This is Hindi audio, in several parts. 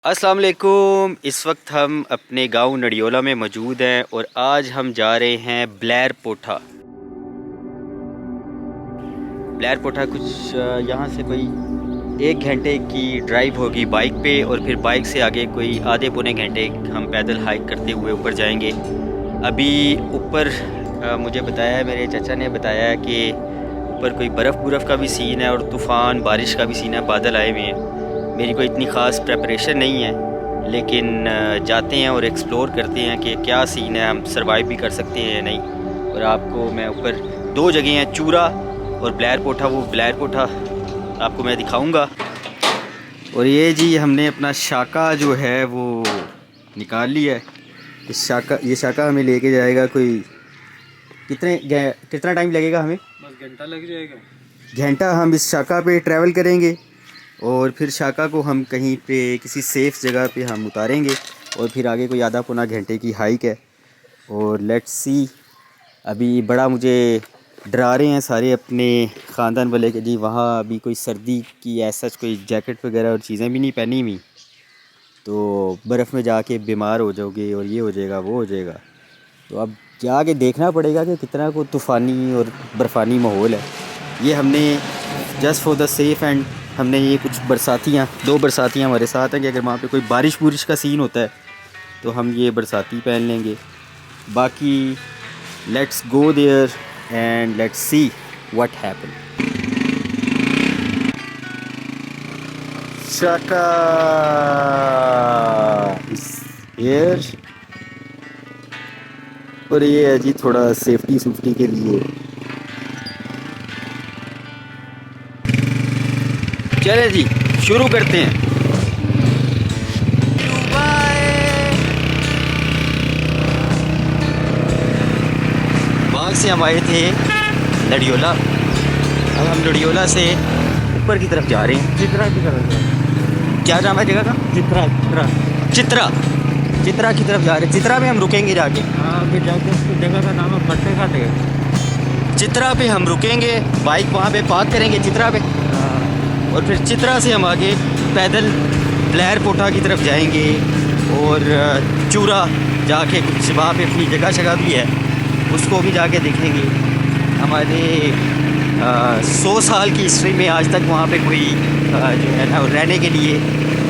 अस्सलाम वालेकुम। इस वक्त हम अपने गांव नडियोला में मौजूद हैं और आज हम जा रहे हैं ब्लैर पोठा। ब्लैर पोठा कुछ यहाँ से कोई 1 घंटे की ड्राइव होगी बाइक पे, और फिर बाइक से आगे कोई आधे पौने घंटे हम पैदल हाइक करते हुए ऊपर जाएंगे। अभी ऊपर मुझे बताया, मेरे चाचा ने बताया कि ऊपर कोई बर्फ़ का भी सीन है और तूफ़ान बारिश का भी सीन है, बादल आए हुए हैं। मेरी कोई इतनी ख़ास प्रेपरेशन नहीं है, लेकिन जाते हैं और एक्सप्लोर करते हैं कि क्या सीन है, हम सरवाइव भी कर सकते हैं या नहीं। और आपको मैं ऊपर 2 जगह हैं, चूरा और ब्लैर पोठा। वो ब्लैर पोठा आपको मैं दिखाऊंगा। और ये जी हमने अपना शाका जो है वो निकाल लिया है। ये शाका हमें लेके जाएगा कोई कितना टाइम लगेगा हमें? बस घंटा लग जाएगा। घंटा हम इस शाका पे ट्रैवल करेंगे और फिर शाका को हम कहीं पे किसी सेफ़ जगह पे हम उतारेंगे और फिर आगे कोई आधा पौना घंटे की हाइक है। और लेट्स सी, अभी बड़ा मुझे डरा रहे हैं सारे अपने ख़ानदान वाले कि जी वहाँ अभी कोई सर्दी की ऐसा कोई जैकेट वगैरह और चीज़ें भी नहीं पहनी हुई, तो बर्फ़ में जाके बीमार हो जाओगे और ये हो जाएगा वो हो जाएगा। तो अब जाके देखना पड़ेगा कि कितना को तूफ़ानी और बर्फ़ानी माहौल है। ये हमने just for the safe and हमने ये कुछ बरसातियाँ 2 बरसातियाँ हमारे साथ हैं कि अगर वहाँ पे कोई बारिश का सीन होता है तो हम ये बरसाती पहन लेंगे। बाकी let's go there and let's see what happen. शाका एयर, और ये है जी थोड़ा सेफ्टी के लिए। चले जी शुरू करते हैं। वहाँ से हम आए थे नडियोला, अब हम नडियोला से ऊपर की तरफ जा रहे हैं। चित्रा की तरफ। क्या नाम है जगह का? चित्रा की तरफ जा रहे हैं। चित्रा में हम रुकेंगे जाके। हाँ, फिर जाके उसकी जगह का नाम है फट्टे खाते। चित्रा पे हम रुकेंगे, बाइक वहाँ पे पार्क करेंगे चित्रा पे, और फिर चित्रा से हम आगे पैदल ब्लैर पोठा की तरफ जाएंगे और चूरा जाके कुछ वहाँ पे अपनी जगह भी है, उसको भी जाके देखेंगे। हमारे 100 साल की हिस्ट्री में आज तक वहाँ पे कोई जो है ना रहने के लिए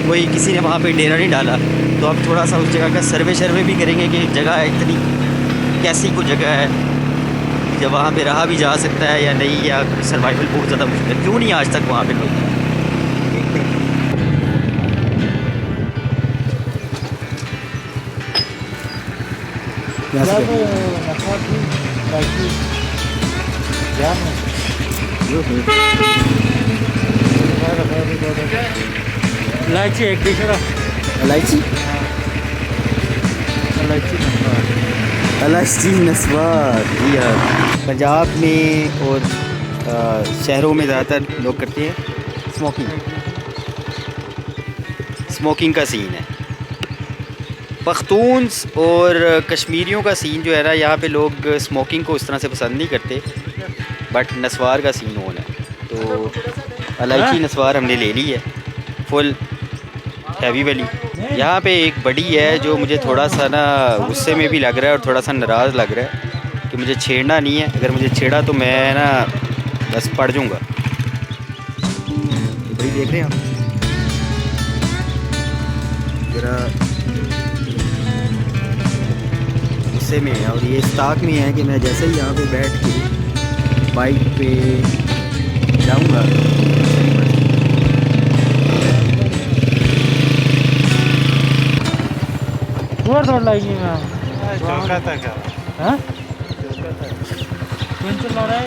कोई किसी ने वहाँ पे डेरा नहीं डाला, तो अब थोड़ा सा उस जगह का सर्वे भी करेंगे कि जगह इतनी कैसी कोई जगह है जब वहाँ पे रहा भी जा सकता है या नहीं, या सर्वाइवल बहुत ज़्यादा मुश्किल है, क्यों नहीं आज तक वहाँ पे लोग। इलायची एक दूसरा इलायची नस्वार जी हाँ। पंजाब में और शहरों में ज़्यादातर लोग करते हैं स्मोकिंग का सीन है। पख्तून्स और कश्मीरियों का सीन जो है ना, यहाँ पे लोग स्मोकिंग को उस तरह से पसंद नहीं करते, बट नस्वार का सीन होना है। तो इलायची नस्वार हमने ले ली है, फुल हैवी वाली। यहाँ पे एक बड़ी है जो मुझे थोड़ा सा ना गुस्से में भी लग रहा है और थोड़ा सा नाराज़ लग रहा है कि मुझे छेड़ना नहीं है। अगर मुझे छेड़ा तो मैं ना बस पड़ जाऊँगा। बड़ी देख रहे हैं आप ज़रा गुस्से में है, और ये इस ताक में है कि मैं जैसे ही यहाँ पे बैठ के बाइक पे जाऊँगा दौड़ लाएगी मैं चौका तक है। कौन चला रहा है?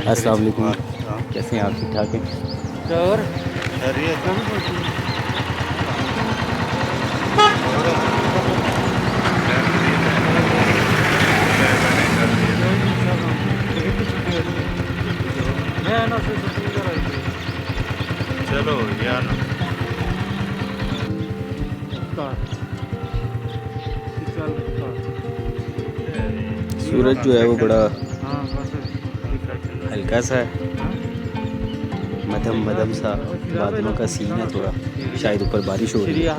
अस्सलाम वालेकुम, कैसे हैं आप? ठीक ठाक हैं? और चलो यार सूरज जो है वो बड़ा हल्का सा है। अदम बदम सा बादलों का सीन है थोड़ा, शायद ऊपर बारिश हो रही है।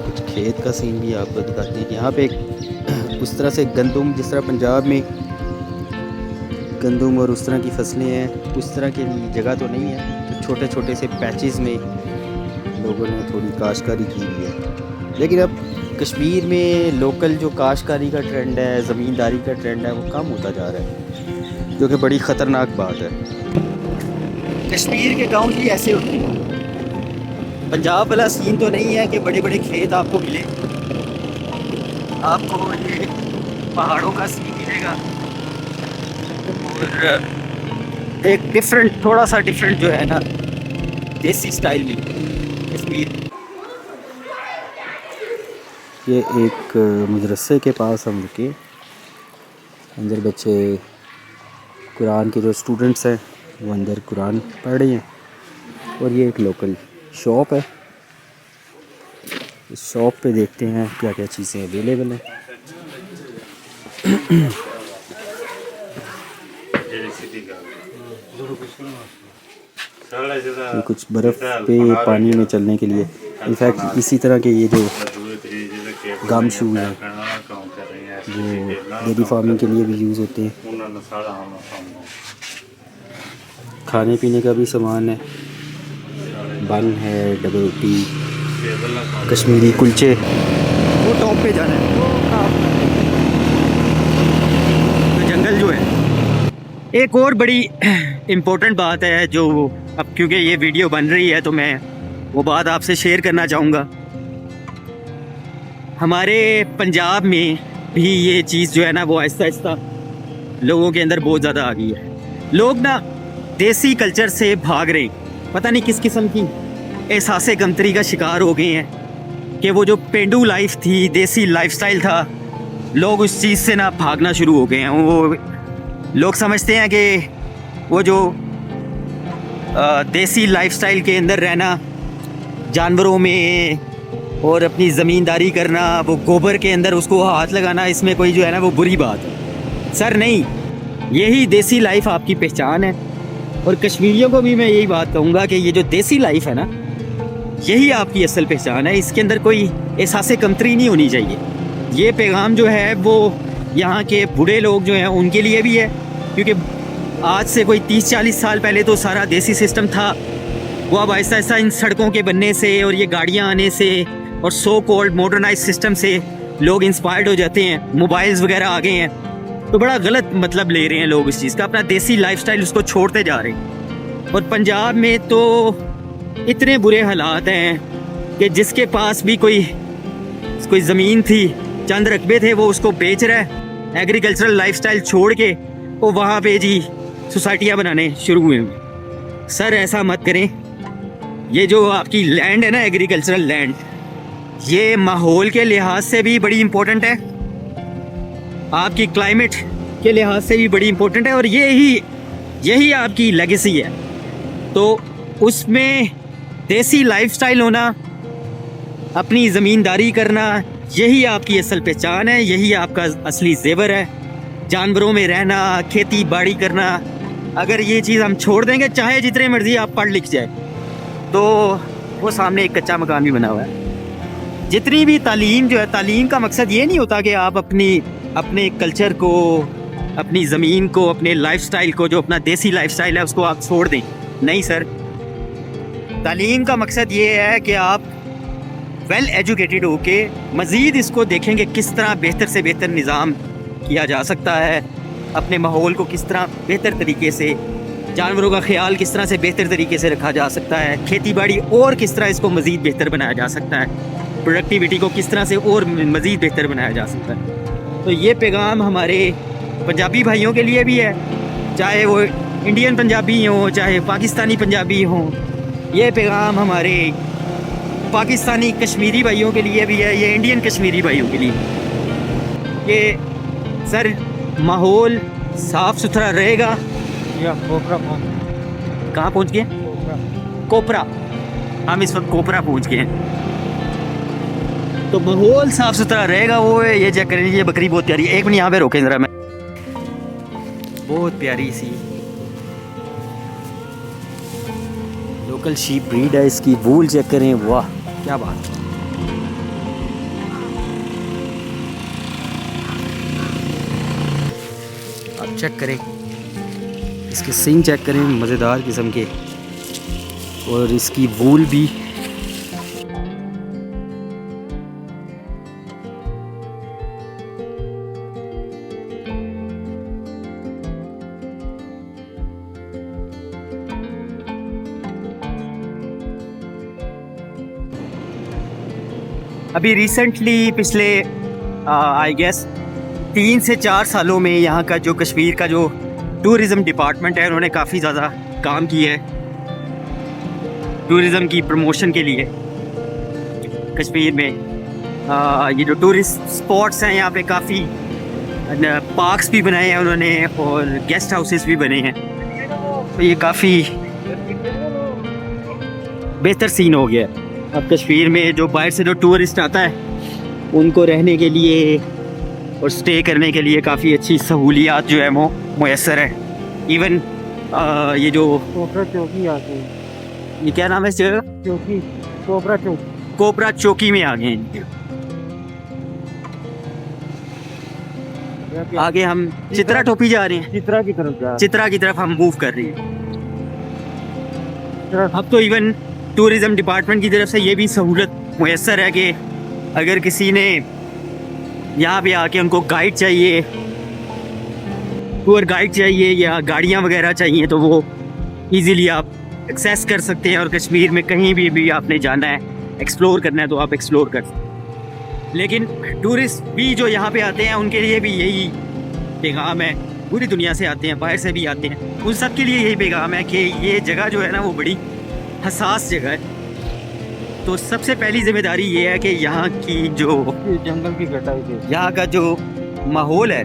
कुछ खेत का सीन भी आपको दिखाते हैं। यहाँ पे उस तरह से गंदम, जिस तरह पंजाब में गंदम और उस तरह की फसलें हैं, उस तरह की जगह तो नहीं है। तो छोटे छोटे से पैचेस में लोगों ने थोड़ी काश्तकारी की हुई है। लेकिन अब कश्मीर में लोकल जो काश्तकारी का ट्रेंड है, ज़मींदारी का ट्रेंड है, वो कम होता जा रहा है, जो कि बड़ी ख़तरनाक बात है। कश्मीर के गांव भी ऐसे होते हैं। पंजाब वाला सीन तो नहीं है कि बड़े बड़े खेत आपको मिले, आपको ये पहाड़ों का सीन मिलेगा और एक डिफरेंट, थोड़ा सा डिफरेंट जो है ना, देसी स्टाइल में कश्मीर। ये एक मदरसे के पास हम रुके, अंदर बच्चे कुरान के जो स्टूडेंट्स हैं वो अंदर कुरान पढ़ रहे हैं। और ये एक लोकल शॉप है, इस शॉप पे देखते हैं क्या क्या चीज़ें अवेलेबल हैं। ये कुछ बर्फ़ पे पानी में चलने के लिए, इनफैक्ट इसी तरह के ये जो गम शू हैं वो डेयरी फार्मिंग के लिए भी यूज़ होते हैं। खाने पीने का भी सामान है, बन है, डबल रोटी, कश्मीरी कुलचे। वो टॉप पे जाना है, तो जंगल जो है। एक और बड़ी इम्पोर्टेंट बात है जो अब क्योंकि ये वीडियो बन रही है तो मैं वो बात आपसे शेयर करना चाहूँगा। हमारे पंजाब में भी ये चीज़ जो है ना, वो आहिस्ता आहिस्ता लोगों के अंदर बहुत ज़्यादा आ गई है। लोग ना देसी कल्चर से भाग रहे हैं, पता नहीं किस किस्म की एहसास कमतरी का शिकार हो गए हैं कि वो जो पेंडू लाइफ थी, देसी लाइफस्टाइल था, लोग उस चीज़ से ना भागना शुरू हो गए हैं। वो लोग समझते हैं कि वो जो देसी लाइफस्टाइल के अंदर रहना, जानवरों में और अपनी ज़मींदारी करना, वो गोबर के अंदर उसको हाथ लगाना, इसमें कोई जो है ना वो बुरी बात है। सर नहीं, यही देसी लाइफ आपकी पहचान है। और कश्मीरियों को भी मैं यही बात कहूँगा कि ये जो देसी लाइफ है ना, यही आपकी असल पहचान है। इसके अंदर कोई एहसास कमतरी नहीं होनी चाहिए। ये पैगाम जो है वो यहाँ के बूढ़े लोग जो हैं उनके लिए भी है, क्योंकि आज से कोई 30-40 साल पहले तो सारा देसी सिस्टम था, वो अब आहिस्ता आहिस्ता इन सड़कों के बनने से और ये गाड़ियाँ आने से और सो कॉल्ड मॉडर्नाइज सिस्टम से लोग इंस्पायर्ड हो जाते हैं, मोबाइल्स वगैरह आ गए हैं, तो बड़ा गलत मतलब ले रहे हैं लोग इस चीज़ का, अपना देसी लाइफस्टाइल उसको छोड़ते जा रहे हैं। और पंजाब में तो इतने बुरे हालात हैं कि जिसके पास भी कोई ज़मीन थी, चंद रकबे थे, वो उसको बेच रहा है, एग्रीकल्चरल लाइफस्टाइल छोड़ के वो वहाँ पे जी सोसाइटियाँ बनाने शुरू हुए हैं। सर ऐसा मत करें। ये जो आपकी लैंड है ना, एग्रीकल्चरल लैंड, ये माहौल के लिहाज से भी बड़ी इम्पोर्टेंट है, आपकी क्लाइमेट के लिहाज से भी बड़ी इम्पोर्टेंट है, और यही आपकी लेगेसी है। तो उसमें देसी लाइफस्टाइल होना, अपनी ज़मींदारी करना, यही आपकी असल पहचान है, यही आपका असली जेवर है। जानवरों में रहना, खेती बाड़ी करना, अगर ये चीज़ हम छोड़ देंगे, चाहे जितने मर्जी आप पढ़ लिख जाए, तो वो सामने एक कच्चा मकान भी बना हुआ है। जितनी भी तालीम जो है, तालीम का मकसद ये नहीं होता कि आप अपने कल्चर को, अपनी ज़मीन को, अपने लाइफस्टाइल को, जो अपना देसी लाइफस्टाइल है, उसको आप छोड़ दें। नहीं सर, तालीम का मकसद ये है कि आप वेल एजुकेटेड होके मज़ीद इसको देखेंगे किस तरह बेहतर से बेहतर निज़ाम किया जा सकता है, अपने माहौल को किस तरह बेहतर तरीके से, जानवरों का ख्याल किस तरह से बेहतर तरीके से रखा जा सकता है, खेती बाड़ी और किस तरह इसको मज़ीद बेहतर बनाया जा सकता है, प्रोडक्टिविटी को किस तरह से और मज़ीद बेहतर बनाया जा सकता है। तो ये पैगाम हमारे पंजाबी भाइयों के लिए भी है, चाहे वो इंडियन पंजाबी हों, चाहे पाकिस्तानी पंजाबी हों। ये पैगाम हमारे पाकिस्तानी कश्मीरी भाइयों के लिए भी है, ये इंडियन कश्मीरी भाइयों के लिए। ये सर माहौल साफ़ सुथरा रहेगा। या कोपरा कहाँ पहुँच गए? कोपरा। हम इस वक्त कोपरा पहुँच गए हैं। तो माहौल साफ सुथरा रहेगा। वो ये चेक करें, ये बकरी बहुत प्यारी है। एक मिनट यहाँ पे रोकें ज़रा, मैं बहुत प्यारी सी लोकल शीप ब्रीड है। इसकी वूल चेक करें, वाह क्या बात है। आप चेक करें, इसके सींग चेक करें, मज़ेदार किस्म के, और इसकी वूल भी। अभी रिसेंटली पिछले आई गेस 3 से 4 सालों में यहाँ का जो कश्मीर का जो टूरिज़म डिपार्टमेंट है, उन्होंने काफ़ी ज़्यादा काम किया है टूरिज़म की प्रमोशन के लिए। कश्मीर में ये जो टूरिस्ट स्पॉट्स हैं, यहाँ पे काफ़ी पार्क्स भी बनाए हैं उन्होंने, और गेस्ट हाउसेस भी बने हैं। तो ये काफ़ी बेहतर सीन हो गया है। अब कश्मीर में जो बाहर से जो टूरिस्ट आता है, उनको रहने के लिए और स्टे करने के लिए काफ़ी अच्छी सहूलियात जो है वो मुयसर है। इवन ये जो कोबरा चौकी आती है, ये क्या नाम है इस जगह? चौकी, कोबरा चौकी। कोबरा चौकी में आ गए हैं। आगे हम चित्रा टोपी जा रहे हैं, चित्रा की तरफ जा चित्रा की तरफ हम मूव कर रहे हैं। रहे अब तो इवन टूरिज़म डिपार्टमेंट की तरफ से ये भी सहूलत मुयसर है कि अगर किसी ने यहाँ पे आके उनको गाइड चाहिए, टूर गाइड चाहिए या गाड़ियाँ वगैरह चाहिए, तो वो इजीली आप एक्सेस कर सकते हैं। और कश्मीर में कहीं भी आपने जाना है, एक्सप्लोर करना है, तो आप एक्सप्लोर कर सकते हैं। लेकिन टूरिस्ट भी जो यहाँ पे आते हैं, उनके लिए भी यही पैगाम है। पूरी दुनिया से आते हैं, बाहर से भी आते हैं, उन सब के लिए यही पैगाम है कि ये जगह जो है ना, वो बड़ी हसास जगह है। तो सबसे पहली जिम्मेदारी ये है कि यहाँ की जो जंगल की कटाई के यहाँ का जो माहौल है,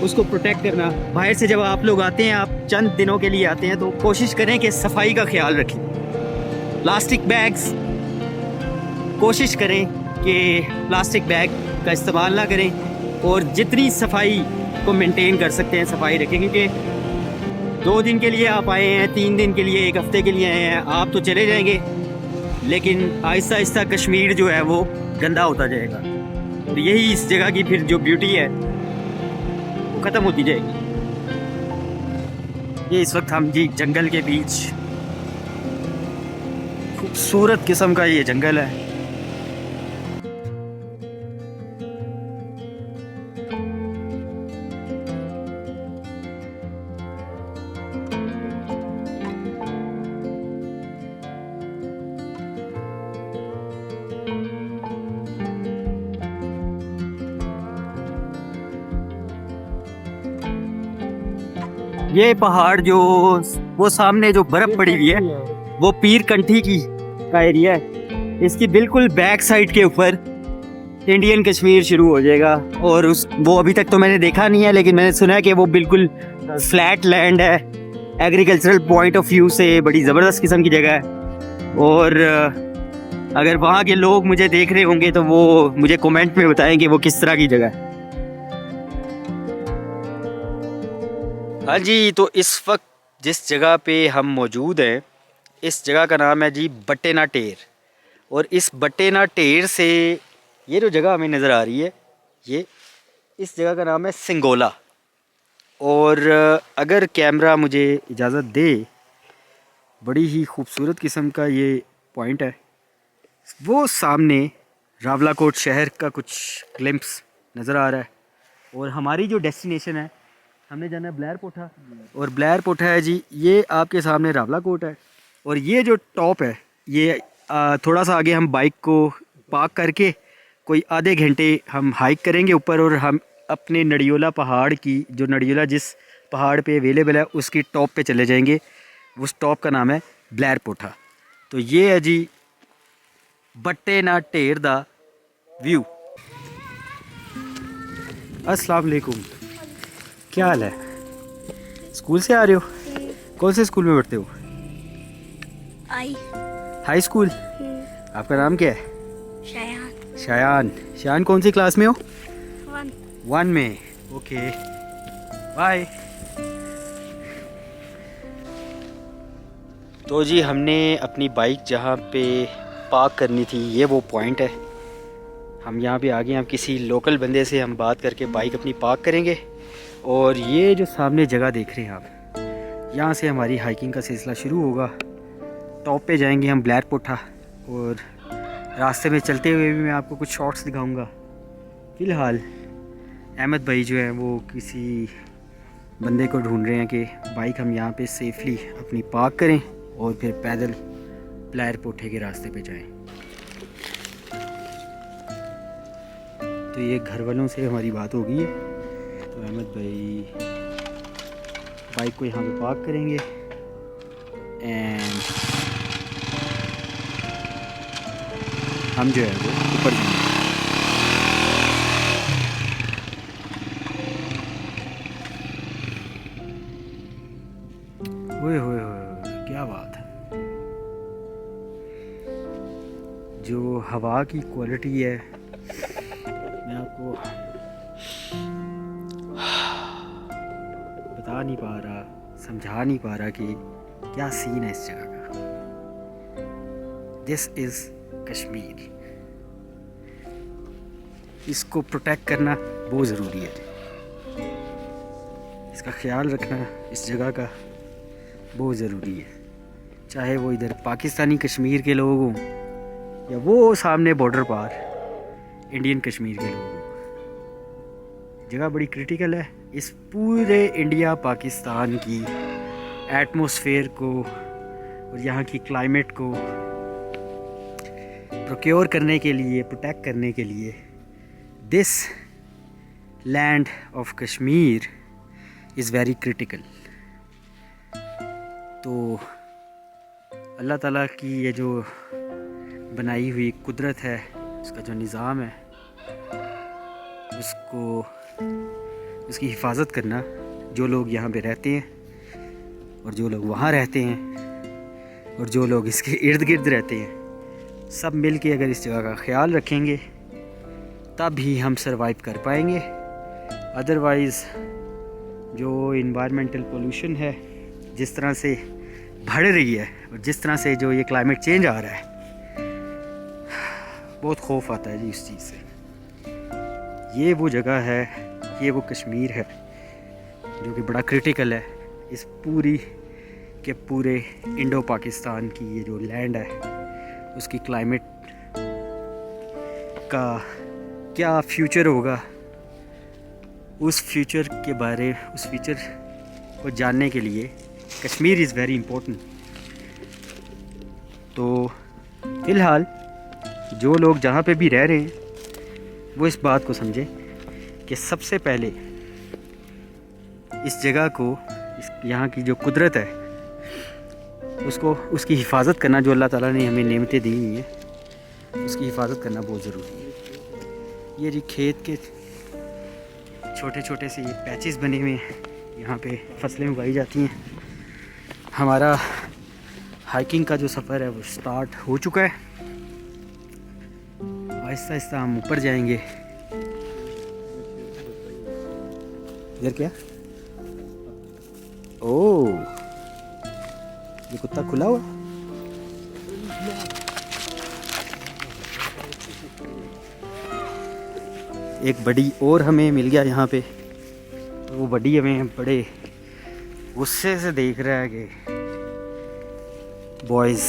उसको प्रोटेक्ट करना। बाहर से जब आप लोग आते हैं, आप चंद दिनों के लिए आते हैं, तो कोशिश करें कि सफाई का ख्याल रखें। प्लास्टिक बैग्स, कोशिश करें कि प्लास्टिक बैग का इस्तेमाल ना करें, और जितनी सफाई को मेंटेन कर सकते हैं सफाई रखें। क्योंकि 2 दिन के लिए आप आए हैं, 3 दिन के लिए, 1 हफ्ते के लिए आए हैं, आप तो चले जाएंगे, लेकिन आहिस्ता आहिस्ता कश्मीर जो है वो गंदा होता जाएगा। और यही इस जगह की फिर जो ब्यूटी है वो ख़त्म होती जाएगी। ये इस वक्त हम जी जंगल के बीच, खूबसूरत किस्म का ये जंगल है। ये पहाड़ जो वो सामने जो बर्फ पड़ी हुई है, वो पीर कंठी की का एरिया है। इसकी बिल्कुल बैक साइड के ऊपर इंडियन कश्मीर शुरू हो जाएगा। और वो अभी तक तो मैंने देखा नहीं है, लेकिन मैंने सुना है कि वो बिल्कुल फ्लैट लैंड है। एग्रीकल्चरल पॉइंट ऑफ व्यू से बड़ी ज़बरदस्त किस्म की जगह है। और अगर वहाँ के लोग मुझे देख रहे होंगे, तो वो मुझे कमेंट में बताएं कि वो किस तरह की जगह है। हाँ जी, तो इस वक्त जिस जगह पे हम मौजूद हैं, इस जगह का नाम है जी बट्टेना टेर। और इस बट्टेना टेर से ये जो जगह हमें नज़र आ रही है, ये इस जगह का नाम है सिंगोला। और अगर कैमरा मुझे इजाज़त दे, बड़ी ही खूबसूरत किस्म का ये पॉइंट है। वो सामने रावलाकोट शहर का कुछ ग्लिम्प्स नज़र आ रहा है। और हमारी जो डेस्टिनेशन है, हमने जाना है ब्लैर पोठा। और ब्लैर पोठा है जी, ये आपके सामने रावलाकोट है। और ये जो टॉप है, ये थोड़ा सा आगे हम बाइक को पार्क करके कोई आधे घंटे हम हाइक करेंगे ऊपर, और हम अपने नडियोला पहाड़ की, जो नडियोला जिस पहाड़ पे अवेलेबल है, उसकी टॉप पे चले जाएंगे। उस टॉप का नाम है ब्लैर पोठा। तो ये है जी बट्टेना टेर दा व्यू। अस्सलाम वालेकुम, क्या हाल है? स्कूल से आ रहे हो? कौन से स्कूल में पढ़ते हो? High school. आपका नाम क्या है? शायान। शायान, शायान कौन सी क्लास में हो? 1। 1 में। Okay bye. तो जी हमने अपनी बाइक जहाँ पे पार्क करनी थी, ये वो पॉइंट है। हम यहाँ पे आ गए। हम किसी लोकल बंदे से हम बात करके बाइक अपनी पार्क करेंगे। और ये जो सामने जगह देख रहे हैं आप, यहाँ से हमारी हाइकिंग का सिलसिला शुरू होगा। टॉप पे जाएंगे हम ब्लैर पोठा, और रास्ते में चलते हुए भी मैं आपको कुछ शॉट्स दिखाऊंगा। फ़िलहाल अहमद भाई जो है वो किसी बंदे को ढूंढ रहे हैं कि बाइक हम यहाँ पे सेफली अपनी पार्क करें और फिर पैदल ब्लैर पोठे के रास्ते पे जाएं। तो ये घर वालों से हमारी बात हो गई है, तो अहमद भाई बाइक को यहाँ पे पार्क करेंगे एंड हम जो है वो ऊपर जाएंगे। ओए होए होए, क्या बात है। जो हवा की क्वालिटी है, मैं आपको बता नहीं पा रहा, समझा नहीं पा रहा कि क्या सीन है इस जगह का। This is Kashmir. इसको प्रोटेक्ट करना बहुत ज़रूरी है। इसका ख्याल रखना इस जगह का बहुत ज़रूरी है। चाहे वो इधर पाकिस्तानी कश्मीर के लोग हों या वो सामने बॉर्डर पार इंडियन कश्मीर के लोग हों, जगह बड़ी क्रिटिकल है। इस पूरे इंडिया पाकिस्तान की एटमॉस्फेयर को और यहाँ की क्लाइमेट को प्रोक्योर करने के लिए, प्रोटेक्ट करने के लिए, this land of Kashmir is very critical. तो अल्लाह ताला की ये जो बनाई हुई कुदरत है, उसका जो निज़ाम है, उसको, उसकी हिफाजत करना, जो लोग यहाँ पे रहते हैं और जो लोग वहाँ रहते हैं और जो लोग इसके इर्द गिर्द रहते हैं, सब मिल के अगर इस जगह का ख्याल रखेंगे तब ही हम सरवाइव कर पाएंगे। अदरवाइज़ जो इन्वायरमेंटल पोल्यूशन है जिस तरह से बढ़ रही है और जिस तरह से जो ये क्लाइमेट चेंज आ रहा है, बहुत खौफ आता है जी इस चीज़ से। ये वो जगह है, ये वो कश्मीर है जो कि बड़ा क्रिटिकल है। इस पूरी के पूरे इंडो पाकिस्तान की ये जो लैंड है, उसकी क्लाइमेट का क्या फ्यूचर होगा, उस फ्यूचर को जानने के लिए कश्मीर इज़ वेरी इम्पोर्टेंट। तो फ़िलहाल जो लोग जहाँ पे भी रह रहे हैं वो इस बात को समझें कि सबसे पहले इस जगह को, यहाँ की जो कुदरत है उसको, उसकी हिफाजत करना, जो अल्लाह ताला ने हमें नेमतें दी हुई हैं, उसकी हिफाजत करना बहुत ज़रूरी है। ये जी खेत के छोटे छोटे से ये पैचेस बने हुए हैं, यहाँ पे फसलें उगाई जाती हैं। हमारा हाइकिंग का जो सफ़र है वो स्टार्ट हो चुका है। आहिस्ता आहिस्ता हम ऊपर जाएंगे। इधर क्या? ओह, ये कुत्ता खुला हुआ। एक बड़ी और हमें मिल गया यहाँ पे। वो बड़ी हमें बड़े गुस्से से देख रहा है कि बॉयज़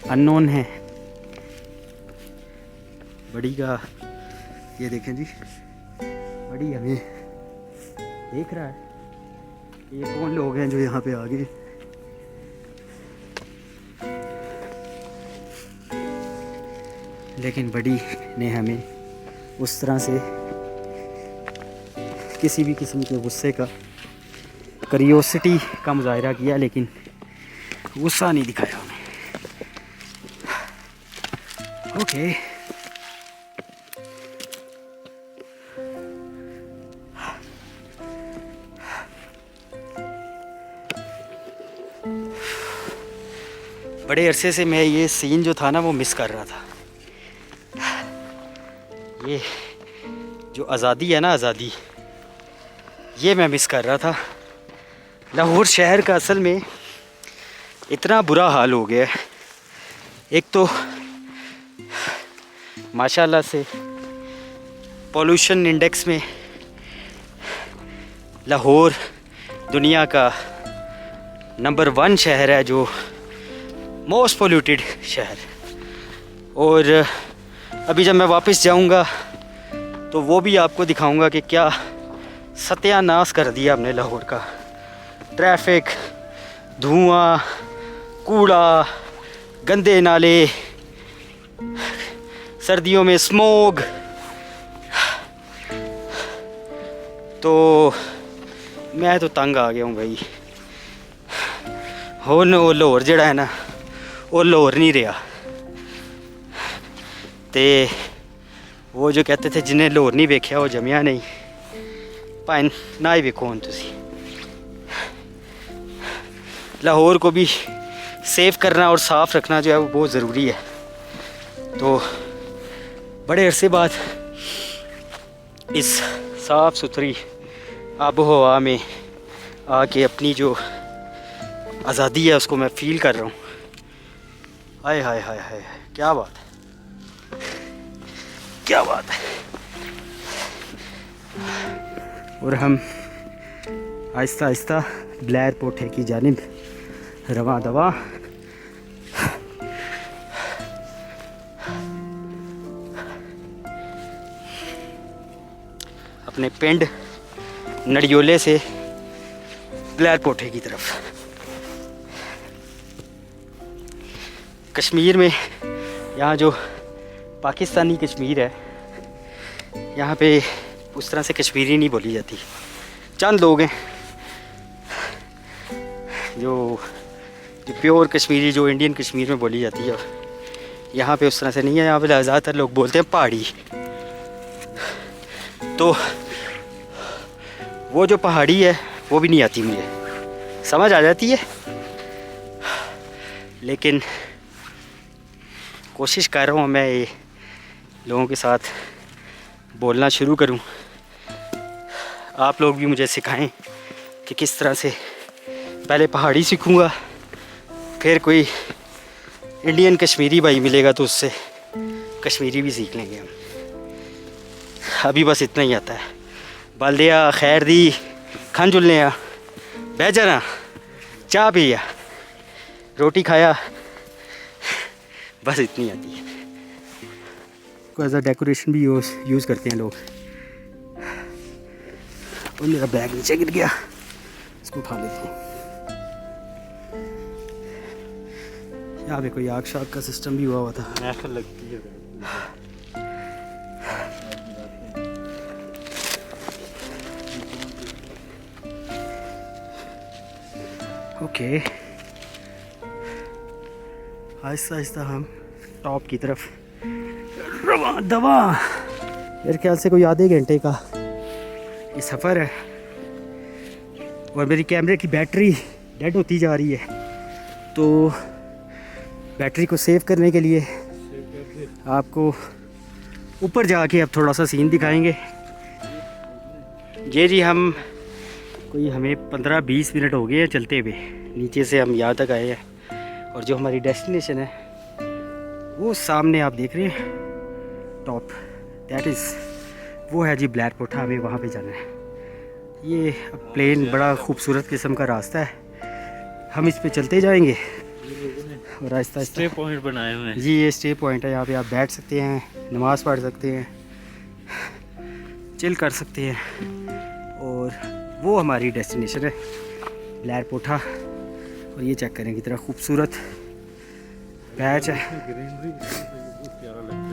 अननोन है। बड़ी का ये देखें जी, बड़ी हमें देख रहा है। ये कौन लोग हैं जो यहाँ पे आ गए। लेकिन बड़ी ने हमें उस तरह से किसी भी किस्म के गुस्से का, क्यूरियोसिटी का मुजाहिरा किया, लेकिन गुस्सा नहीं दिखाया हमें। ओके, बड़े अरसे से मैं ये सीन जो था ना वो मिस कर रहा था। ये जो आज़ादी है ना, आज़ादी, ये मैं मिस कर रहा था। लाहौर शहर का असल में इतना बुरा हाल हो गया है। एक तो माशाल्लाह से पॉल्यूशन इंडेक्स में लाहौर दुनिया का नंबर 1 शहर है, जो मोस्ट पोल्यूटेड शहर। और अभी जब मैं वापस जाऊंगा तो वो भी आपको दिखाऊंगा कि क्या सत्यानाश कर दिया हमने लाहौर का। ट्रैफिक, धुआं, कूड़ा, गंदे नाले, सर्दियों में स्मोग। तो मैं तो तंग आ गया हूँ भाई। हुण वो लाहौर जिहड़ा है ना, वो लाहौर नहीं रहा। ते वो जो कहते थे जिन्हें लाहौर नहीं वेख्या वो जमिया नहीं। भाएं ना ही वेखो हुण तुसी। लाहौर को भी सेव करना और साफ़ रखना जो है वो बहुत ज़रूरी है। तो बड़े अरसे बाद इस साफ़ सुथरी आबो हवा में आके अपनी जो आज़ादी है उसको मैं फ़ील कर रहा हूँ। हाय हाय हाय हाय, क्या बात है, क्या बात है। और हम आहिस्ता आहिस्ता ब्लैर पोठे की जानिब रवा दवा। अपने पिंड नड़ियोले से ब्लैर पोठे की तरफ। कश्मीर में यहाँ जो पाकिस्तानी कश्मीर है, यहाँ पे उस तरह से कश्मीरी नहीं बोली जाती। चंद लोग हैं जो प्योर कश्मीरी, जो इंडियन कश्मीर में बोली जाती है। यहाँ पे उस तरह से नहीं है। यहाँ पे ज़्यादातर लोग बोलते हैं पहाड़ी। तो वो जो पहाड़ी है वो भी नहीं आती मुझे, समझ आ जाती है, लेकिन कोशिश कर रहा हूँ मैं ये लोगों के साथ बोलना शुरू करूँ। आप लोग भी मुझे सिखाएं कि किस तरह से। पहले पहाड़ी सीखूँगा, फिर कोई इंडियन कश्मीरी भाई मिलेगा तो उससे कश्मीरी भी सीख लेंगे हम। अभी बस इतना ही आता है। बल्दिया खैर दी, खान जुलने बह जाना, चाह पिया, रोटी खाया, बस इतनी आती है। को एज अ डेकोरेशन भी यूज़ करते हैं लोग। और मेरा बैग नीचे गिर गया, इसको उठा लेते हैं। यहाँ पे कोई आग शाग का सिस्टम भी हुआ हुआ था। महफिल लगती है। ओके, आहिस्ता आहिस्ता हम टॉप की तरफ रवा दवा। मेरे ख्याल से कोई आधे घंटे का ये सफ़र है। और मेरी कैमरे की बैटरी डेड होती जा रही है, तो बैटरी को सेव करने के लिए आपको ऊपर जाके अब थोड़ा सा सीन दिखाएंगे। ये जी हम कोई हमें 15-20 मिनट हो गए हैं चलते हुए। नीचे से हम यहाँ तक आए हैं और जो हमारी डेस्टिनेशन है वो सामने आप देख रहे हैं, टॉप, दैट इज़ वो है जी ब्लैर पोठा। हमें वहाँ पे जाना है। ये प्लेन बड़ा खूबसूरत किस्म का रास्ता है, हम इस पे चलते जाएंगे और आहिस्ता आहिस्ता। स्टे पॉइंट बनाए हुए हैं जी, ये स्टे पॉइंट है। यहाँ पे आप बैठ सकते हैं, नमाज़ पढ़ सकते हैं, चिल कर सकते हैं। और वो हमारी डेस्टिनेशन है ब्लैर पोठा। और ये चेक करें कितना खूबसूरत पैच है।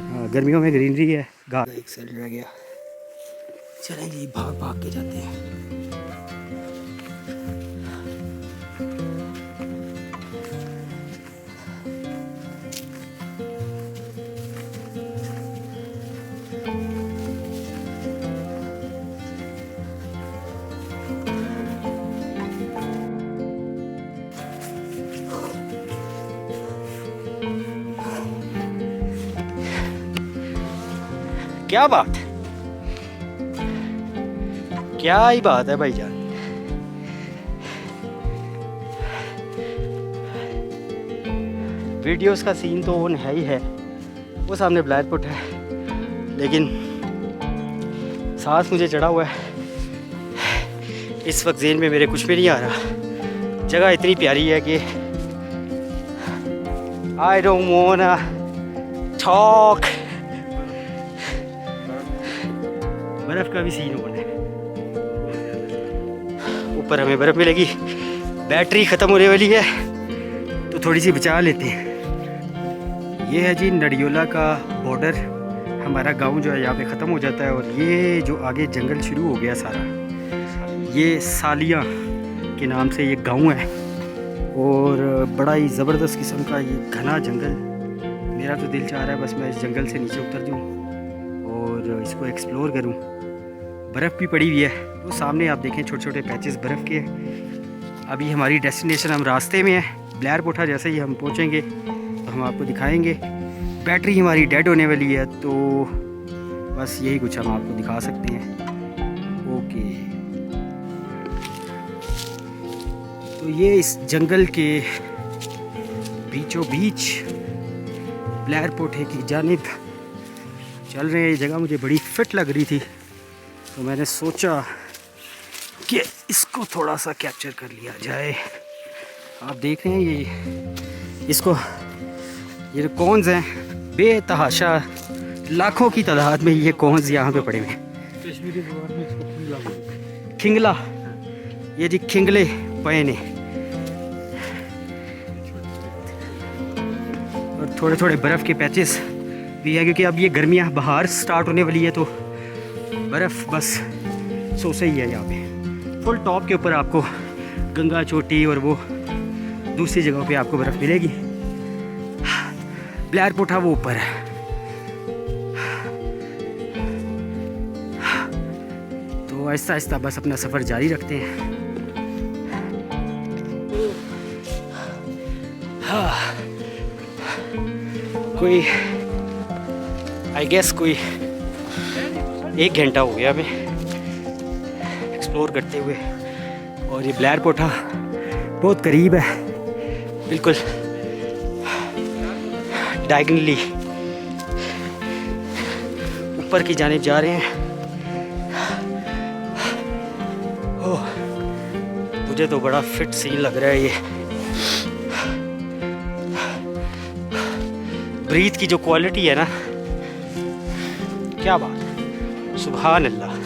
हाँ, गर्मियों में ग्रीनरी है। एक साइड रह गया। चलें जी, भाग भाग के जाते हैं। क्या बात है, क्या ही बात है भाईजान। वीडियोस का सीन तो ऑन है ही है, वो सामने ब्लैक पुट है, लेकिन सांस मुझे चढ़ा हुआ है इस वक्त। जेन में मेरे कुछ भी नहीं आ रहा। जगह इतनी प्यारी है कि आई डोंट वांना टॉक। बर्फ़ का भी सीन ऑन है, ऊपर हमें बर्फ़ मिलेगी। बैटरी ख़त्म होने वाली है तो थोड़ी सी बचा लेते हैं। ये है जी नडियोला का बॉर्डर। हमारा गांव जो है यहाँ पे ख़त्म हो जाता है और ये जो आगे जंगल शुरू हो गया सारा, ये सालिया के नाम से ये गांव है और बड़ा ही ज़बरदस्त किस्म का ये घना जंगल। मेरा तो दिल चाह रहा है बस मैं इस जंगल से नीचे उतर जाऊँ और इसको एक्सप्लोर करूँ। बर्फ़ भी पड़ी हुई है, वो सामने आप देखें छोटे छोटे पैचेस बर्फ़ के। अभी हमारी डेस्टिनेशन, हम रास्ते में हैं। ब्लैर पोठा जैसे ही हम पहुँचेंगे तो हम आपको दिखाएंगे। बैटरी हमारी डेड होने वाली है तो बस यही कुछ हम आपको दिखा सकते हैं। ओके, तो ये इस जंगल के बीचों बीच ब्लैर पोठे की जानिब चल रहे हैं। ये जगह मुझे बड़ी फिट लग रही थी तो मैंने सोचा कि इसको थोड़ा सा कैप्चर कर लिया जाए। आप देख रहे हैं ये इसको, ये जो कॉर्न्स हैं बेतहाशा लाखों की तादाद में ये कॉर्न्स यहाँ पे पड़े हुए हैं। कश्मीरी ज़ुबान में इसको खिंगला बोलते हैं। खिंगला, ये जी खिंगले पए ने। और थोड़े थोड़े बर्फ़ के पैचेस भी है क्योंकि अब ये गर्मियाँ बाहर स्टार्ट होने वाली है तो बर्फ़ बस सो से ही है यहाँ पे। फुल टॉप के ऊपर आपको गंगा चोटी और वो दूसरी जगहों पे आपको बर्फ़ मिलेगी। ब्लैर पोठा वो ऊपर है। तो आहिस्ता आहिस्ता बस अपना सफ़र जारी रखते हैं। हाँ, कोई आई गेस कोई 1 घंटा हो गया हमें एक्सप्लोर करते हुए और ये ब्लैर पोठा बहुत करीब है, बिल्कुल डायगनली ऊपर की जानिब जा रहे हैं। ओह, मुझे तो बड़ा फिट सीन लग रहा है ये। ब्रीथ की जो क्वालिटी है ना, क्या बात है, सुभान अल्लाह।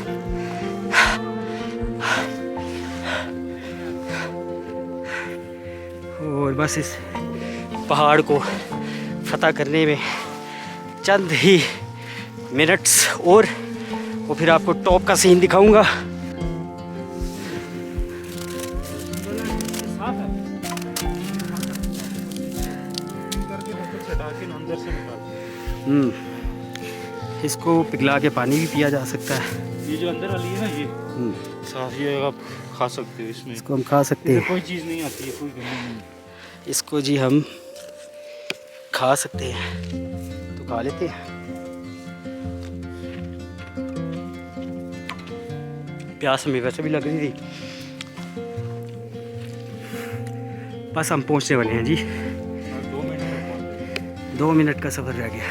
और बस इस पहाड़ को फतह करने में चंद ही मिनट्स और वो फिर आपको टॉप का सीन दिखाऊंगा। इसको पिघला के पानी भी पिया जा सकता है। ये जो अंदर वाली है ना, ये साफ, ये आप खा सकते हो। इसमें इसको हम खा सकते हैं, कोई चीज़ नहीं आती है, कोई गंदगी नहीं। इसको जी हम खा सकते हैं, तो खा लेते हैं। प्यास हमें वैसे भी लग रही थी। बस हम पहुंचने वाले हैं जी, 2 मिनट में पहुंच गए। 2 मिनट का सफ़र रह गया।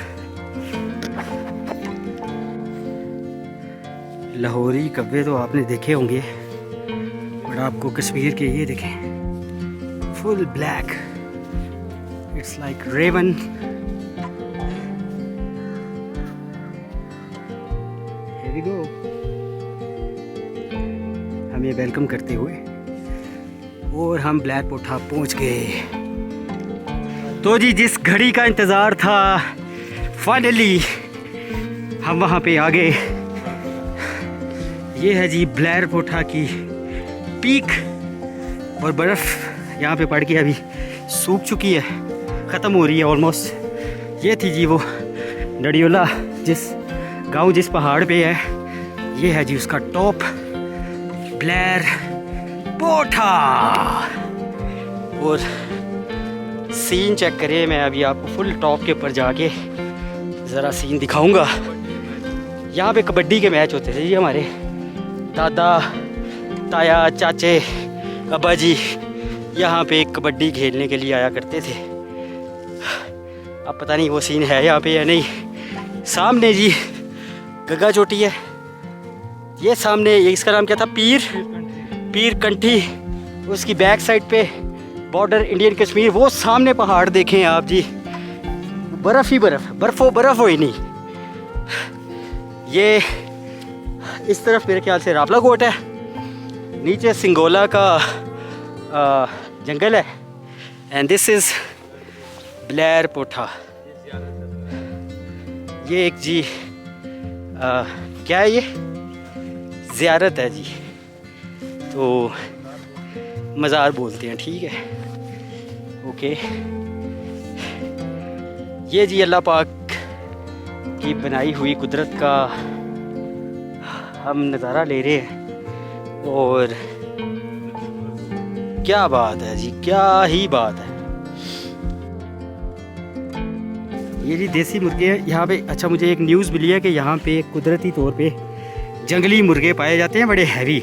लाहौरी कब्बे तो आपने देखे होंगे, बट आपको कश्मीर के ये देखें, full black, it's like raven. Here we go। हमें वेलकम करते हुए और हम ब्लैर पोठा पहुंच गए। तो जी जिस घड़ी का इंतज़ार था, फाइनली हम वहाँ पे आ गए। ये है जी ब्लैर पोठा की पीक और बर्फ़ यहाँ पे पड़ के अभी सूख चुकी है, ख़त्म हो रही है ऑलमोस्ट। ये थी जी वो नडियोला, जिस गांव जिस पहाड़ पे है, ये है जी उसका टॉप, ब्लैर पोठा। और सीन चेक करिए, मैं अभी आपको फुल टॉप के ऊपर जाके ज़रा सीन दिखाऊंगा। यहाँ पे कबड्डी के मैच होते थे जी। हमारे दादा ताया चाचे अब्बा जी यहाँ पे कबड्डी खेलने के लिए आया करते थे। अब पता नहीं वो सीन है यहाँ पे या नहीं। सामने जी गग्गा चोटी है, ये सामने ये इसका नाम क्या था, पीर कंठी। उसकी बैक साइड पे बॉर्डर इंडियन कश्मीर। वो सामने पहाड़ देखें आप जी, बर्फ़ ही बर्फ़ हो ही नहीं। ये इस तरफ मेरे ख्याल से रावला कोट है, नीचे सिंगोला का जंगल है। एंड दिस इज़ ब्लैर पोठा। ये एक जी क्या है, ये ज़ियारत है जी, तो मज़ार बोलते हैं, ठीक है, ओके। ये जी अल्लाह पाक की बनाई हुई कुदरत का हम नज़ारा ले रहे हैं। और क्या बात है जी, क्या ही बात है। ये जी देसी मुर्गे हैं यहाँ पे। अच्छा, मुझे एक न्यूज़ मिली है कि यहाँ पे कुदरती तौर पे जंगली मुर्गे पाए जाते हैं, बड़े हैवी।